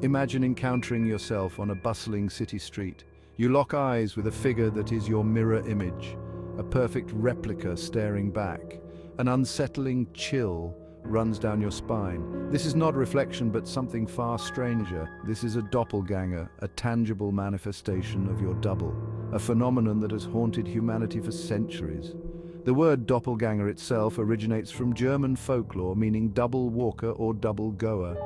Imagine encountering yourself on a bustling city street. You lock eyes with a figure that is your mirror image, a perfect replica staring back. An unsettling chill runs down your spine. This is not reflection, but something far stranger. This is a doppelganger, a tangible manifestation of your double, a phenomenon that has haunted humanity for centuries. The word doppelganger itself originates from German folklore, meaning double walker or double goer.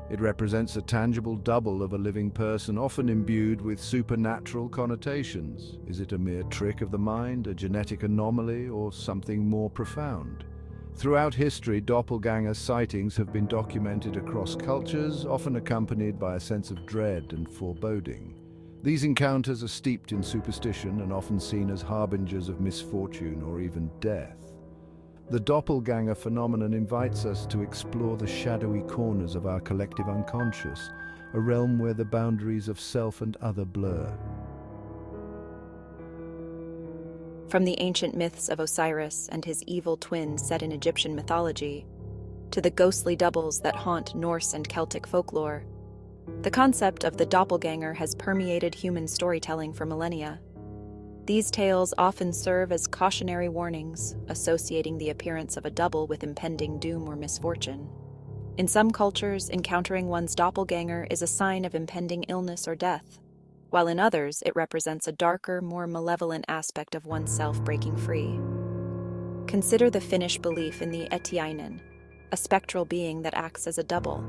It represents a tangible double of a living person, often imbued with supernatural connotations. Is it a mere trick of the mind, a genetic anomaly, or something more profound? Throughout history, doppelganger sightings have been documented across cultures, often accompanied by a sense of dread and foreboding. These encounters are steeped in superstition and often seen as harbingers of misfortune or even death. The doppelganger phenomenon invites us to explore the shadowy corners of our collective unconscious, a realm where the boundaries of self and other blur. From the ancient myths of Osiris and his evil twin set in Egyptian mythology, to the ghostly doubles that haunt Norse and Celtic folklore, the concept of the doppelganger has permeated human storytelling for millennia. These tales often serve as cautionary warnings, associating the appearance of a double with impending doom or misfortune. In some cultures, encountering one's doppelganger is a sign of impending illness or death, while in others it represents a darker, more malevolent aspect of oneself breaking free. Consider the Finnish belief in the etiainen, a spectral being that acts as a double,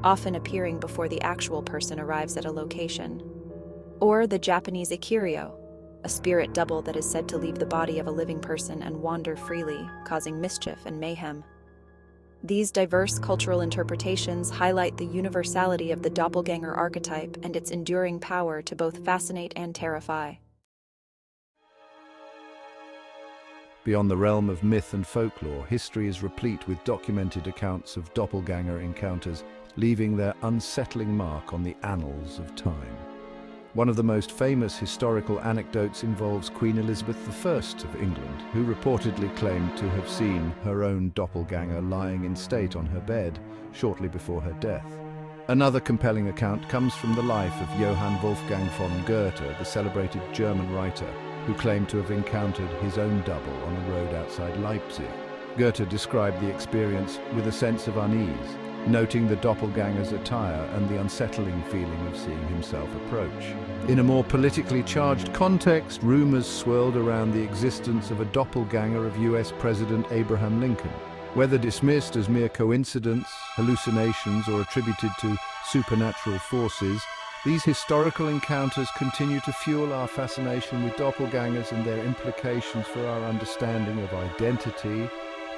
often appearing before the actual person arrives at a location. Or the Japanese ikirio, a spirit double that is said to leave the body of a living person and wander freely, causing mischief and mayhem. These diverse cultural interpretations highlight the universality of the doppelganger archetype and its enduring power to both fascinate and terrify. Beyond the realm of myth and folklore, history is replete with documented accounts of doppelganger encounters, leaving their unsettling mark on the annals of time. One of the most famous historical anecdotes involves Queen Elizabeth I of England, who reportedly claimed to have seen her own doppelganger lying in state on her bed shortly before her death. Another compelling account comes from the life of Johann Wolfgang von Goethe, the celebrated German writer, who claimed to have encountered his own double on a road outside Leipzig. Goethe described the experience with a sense of unease, noting the doppelganger's attire and the unsettling feeling of seeing himself approach. In a more politically charged context, rumors swirled around the existence of a doppelganger of US President Abraham Lincoln. Whether dismissed as mere coincidence, hallucinations, or attributed to supernatural forces, these historical encounters continue to fuel our fascination with doppelgangers and their implications for our understanding of identity,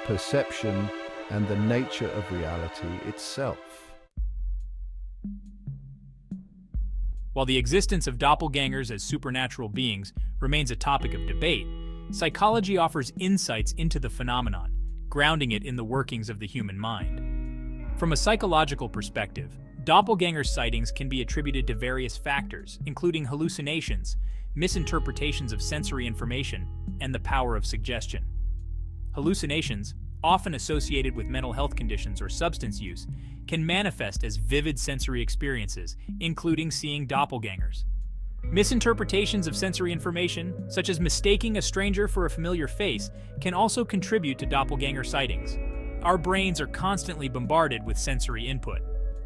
perception, and the nature of reality itself. While the existence of doppelgangers as supernatural beings remains a topic of debate, psychology offers insights into the phenomenon, grounding it in the workings of the human mind. From a psychological perspective, doppelganger sightings can be attributed to various factors, including hallucinations, misinterpretations of sensory information, and the power of suggestion. Hallucinations, often associated with mental health conditions or substance use, can manifest as vivid sensory experiences, including seeing doppelgangers. Misinterpretations of sensory information, such as mistaking a stranger for a familiar face, can also contribute to doppelganger sightings. Our brains are constantly bombarded with sensory input,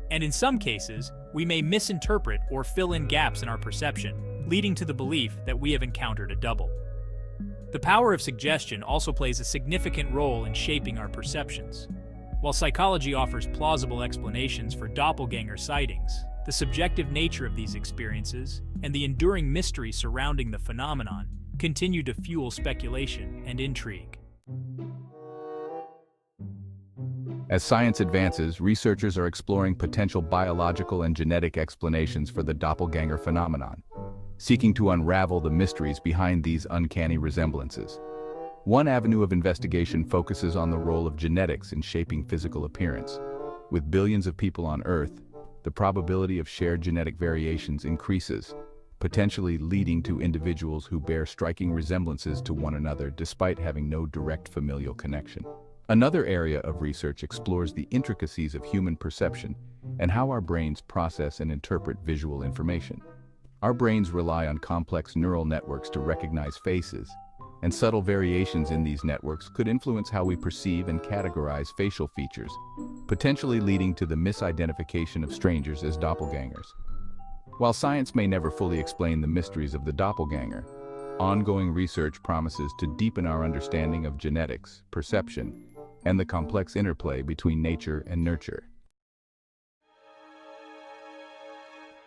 and in some cases, we may misinterpret or fill in gaps in our perception, leading to the belief that we have encountered a double. The power of suggestion also plays a significant role in shaping our perceptions. While psychology offers plausible explanations for doppelganger sightings, the subjective nature of these experiences and the enduring mystery surrounding the phenomenon continue to fuel speculation and intrigue. As science advances, researchers are exploring potential biological and genetic explanations for the doppelganger phenomenon, seeking to unravel the mysteries behind these uncanny resemblances. One avenue of investigation focuses on the role of genetics in shaping physical appearance. With billions of people on Earth, the probability of shared genetic variations increases, potentially leading to individuals who bear striking resemblances to one another despite having no direct familial connection. Another area of research explores the intricacies of human perception and how our brains process and interpret visual information. Our brains rely on complex neural networks to recognize faces, and subtle variations in these networks could influence how we perceive and categorize facial features, potentially leading to the misidentification of strangers as doppelgangers. While science may never fully explain the mysteries of the doppelganger, ongoing research promises to deepen our understanding of genetics, perception, and the complex interplay between nature and nurture.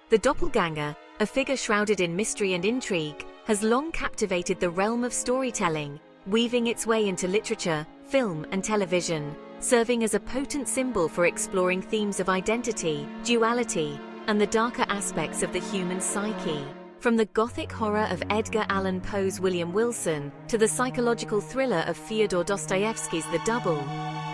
The doppelganger, a figure shrouded in mystery and intrigue, has long captivated the realm of storytelling, weaving its way into literature, film, and television, serving as a potent symbol for exploring themes of identity, duality, and the darker aspects of the human psyche. From the gothic horror of Edgar Allan Poe's William Wilson to the psychological thriller of Fyodor Dostoevsky's The Double,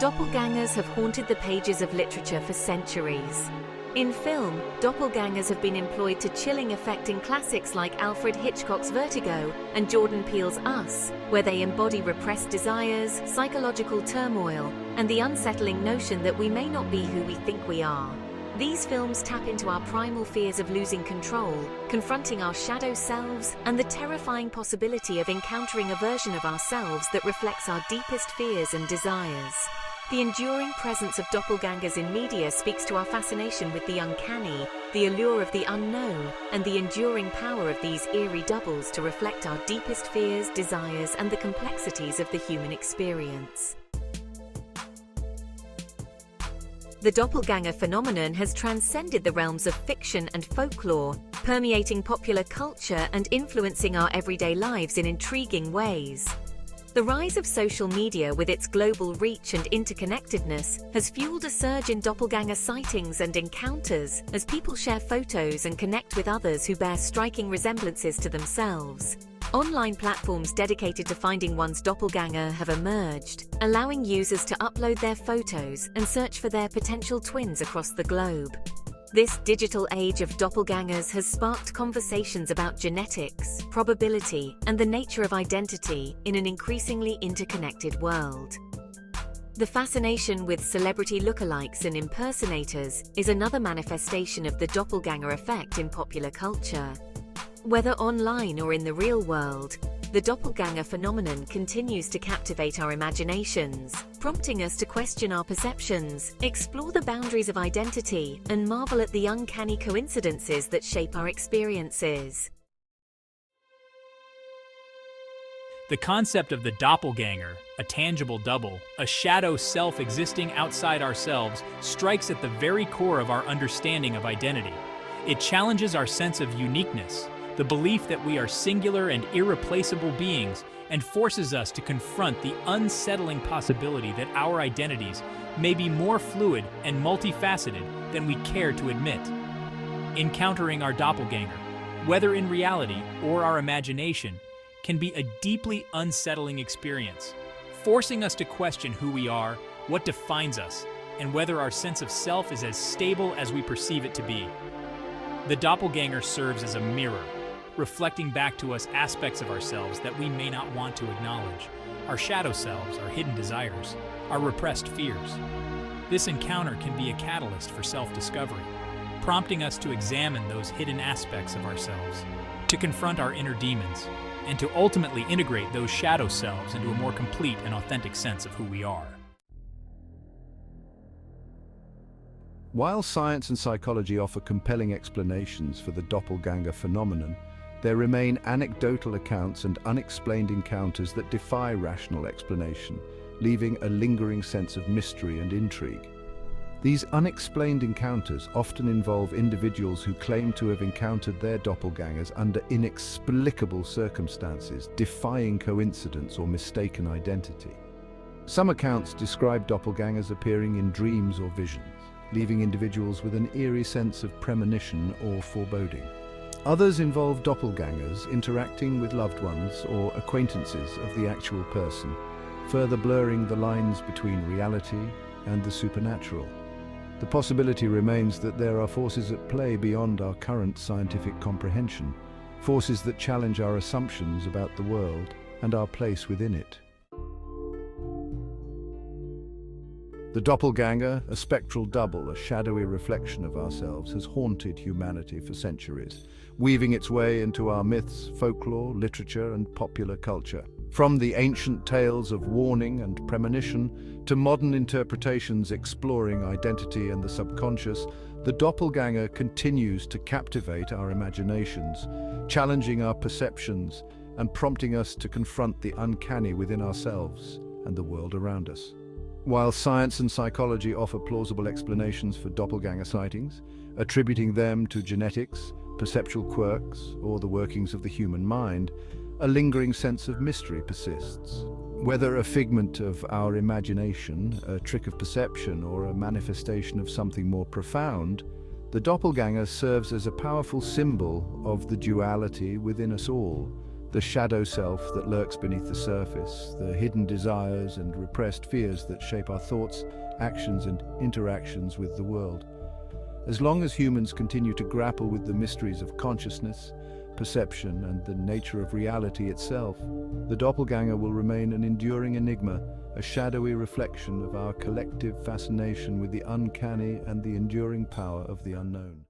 doppelgangers have haunted the pages of literature for centuries. In film, doppelgangers have been employed to chilling effect in classics like Alfred Hitchcock's Vertigo and Jordan Peele's Us, where they embody repressed desires, psychological turmoil, and the unsettling notion that we may not be who we think we are. These films tap into our primal fears of losing control, confronting our shadow selves, and the terrifying possibility of encountering a version of ourselves that reflects our deepest fears and desires. The enduring presence of doppelgangers in media speaks to our fascination with the uncanny, the allure of the unknown, and the enduring power of these eerie doubles to reflect our deepest fears, desires, and the complexities of the human experience. The doppelganger phenomenon has transcended the realms of fiction and folklore, permeating popular culture and influencing our everyday lives in intriguing ways. The rise of social media with its global reach and interconnectedness has fueled a surge in doppelganger sightings and encounters as people share photos and connect with others who bear striking resemblances to themselves. Online platforms dedicated to finding one's doppelganger have emerged, allowing users to upload their photos and search for their potential twins across the globe. This digital age of doppelgangers has sparked conversations about genetics, probability, and the nature of identity in an increasingly interconnected world. The fascination with celebrity lookalikes and impersonators is another manifestation of the doppelganger effect in popular culture. Whether online or in the real world, the doppelganger phenomenon continues to captivate our imaginations, prompting us to question our perceptions, explore the boundaries of identity, and marvel at the uncanny coincidences that shape our experiences. The concept of the doppelganger, a tangible double, a shadow self existing outside ourselves, strikes at the very core of our understanding of identity. It challenges our sense of uniqueness, the belief that we are singular and irreplaceable beings, and forces us to confront the unsettling possibility that our identities may be more fluid and multifaceted than we care to admit. Encountering our doppelganger, whether in reality or our imagination, can be a deeply unsettling experience, forcing us to question who we are, what defines us, and whether our sense of self is as stable as we perceive it to be. The doppelganger serves as a mirror, reflecting back to us aspects of ourselves that we may not want to acknowledge, our shadow selves, our hidden desires, our repressed fears. This encounter can be a catalyst for self-discovery, prompting us to examine those hidden aspects of ourselves, to confront our inner demons, and to ultimately integrate those shadow selves into a more complete and authentic sense of who we are. While science and psychology offer compelling explanations for the doppelganger phenomenon, there remain anecdotal accounts and unexplained encounters that defy rational explanation, leaving a lingering sense of mystery and intrigue. These unexplained encounters often involve individuals who claim to have encountered their doppelgangers under inexplicable circumstances, defying coincidence or mistaken identity. Some accounts describe doppelgangers appearing in dreams or visions, leaving individuals with an eerie sense of premonition or foreboding. Others involve doppelgangers interacting with loved ones or acquaintances of the actual person, further blurring the lines between reality and the supernatural. The possibility remains that there are forces at play beyond our current scientific comprehension, forces that challenge our assumptions about the world and our place within it. The doppelganger, a spectral double, a shadowy reflection of ourselves, has haunted humanity for centuries, weaving its way into our myths, folklore, literature, and popular culture. From the ancient tales of warning and premonition to modern interpretations exploring identity and the subconscious, the doppelganger continues to captivate our imaginations, challenging our perceptions and prompting us to confront the uncanny within ourselves and the world around us. While science and psychology offer plausible explanations for doppelganger sightings, attributing them to genetics, perceptual quirks, or the workings of the human mind, a lingering sense of mystery persists. Whether a figment of our imagination, a trick of perception, or a manifestation of something more profound, the doppelganger serves as a powerful symbol of the duality within us all, the shadow self that lurks beneath the surface, the hidden desires and repressed fears that shape our thoughts, actions, and interactions with the world. As long as humans continue to grapple with the mysteries of consciousness, perception, and the nature of reality itself, the doppelganger will remain an enduring enigma, a shadowy reflection of our collective fascination with the uncanny and the enduring power of the unknown.